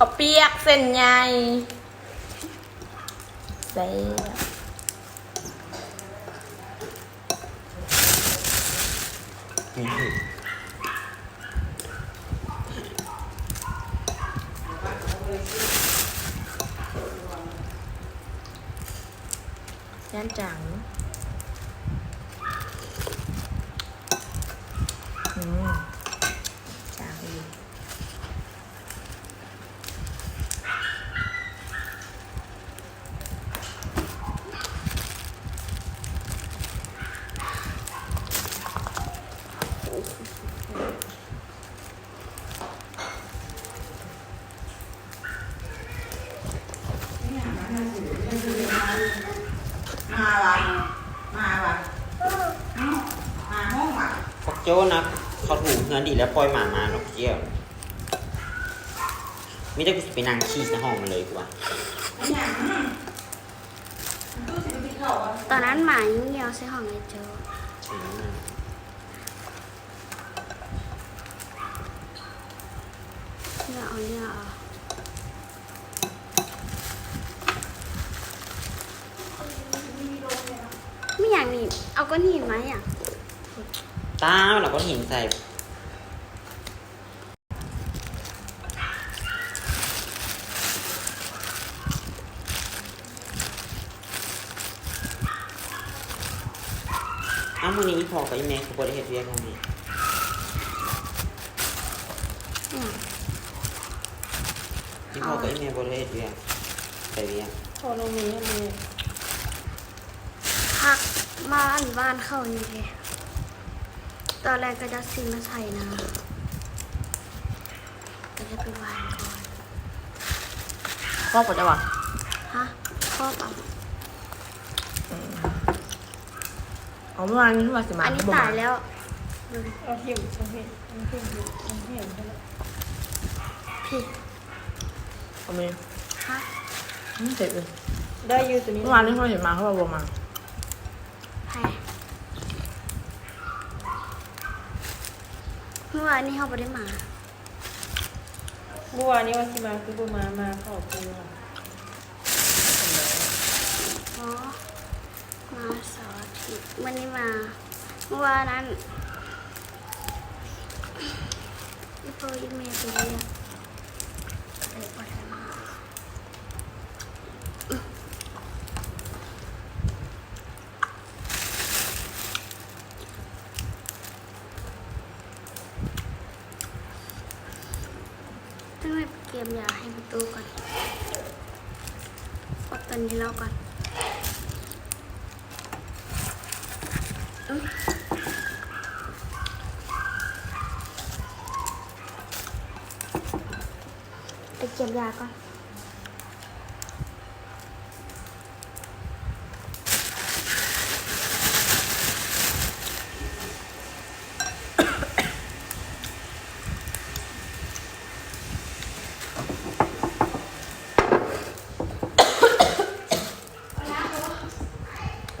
ข้าวเปียกเส้นใหญ่ใส่ย่านจังจังอีกพวกโจ้นะเขาถูกเงินดีแล้วปล่อยหมามาเนาะเจียวไม่ได้กูจะไปนั่งขี้ในห้องมันเลยกูว่า ตอนนั้นหมายิ่งเหี่ยวใส่ห้องเลยเจอเนี่ยเอาเนี่ยเอาไม่อย่างนี้เอาก้อนหินไหมอ่ะ ตาเราก็หินใส่มื้อนี้อีพอกับอีแม่เขาบ่ได้เฮ็ดเวียกแล้วนี่อีพอกับอีแม่บ่ได้เฮ็ดเวียกไปเวียก พอลงนี้มี พักมาอันบ้านเข้านี่เลยตอนแรกก็จะซื้อมาใส่นะก็จะไปวางก่อน พ่อปวดจะวะ ฮะพ่อเปล่า เอาเมื่อวานนี้ที่มาสิมา อันนี้ตายแล้วดูดิ เอาหิวเอาหิวเอาหิวเอาหิว พี่ เอาไป ฮะ เสร็จเลยได้ยืดตัวนี้เมื่อวานที่พ่อเห็นมาเขาบอกว่ามา ให้เมื่อวานนี้เขาไม่ได้มา เมื่อวานนี้วันที่มาคือบูมาขอบคุณค่ะ อ๋อมาเสาร์อาทิตย์วันนี้มา เมื่อวานนั้นอีโปอีเมลไปเรียกไปปวดมาต้องไปเกมยาให้ประตูก่อนกดตอนนี้แล้วก่อนไปเก็บยาก่อน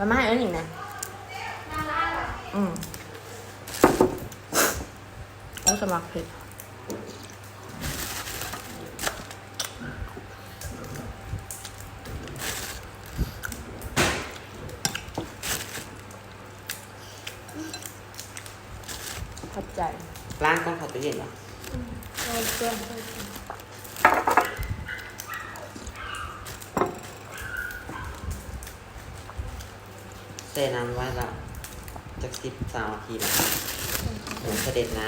มาม่าเอ้ยหนิงนะเอาสมัครเผ็ดขอบใจ ล้างก้อนเขาตู้เย็นเหรอ เอาเพื่อน เซน้ำไว้ละจาก13 นาทีแล้วโอ้เสด็จน้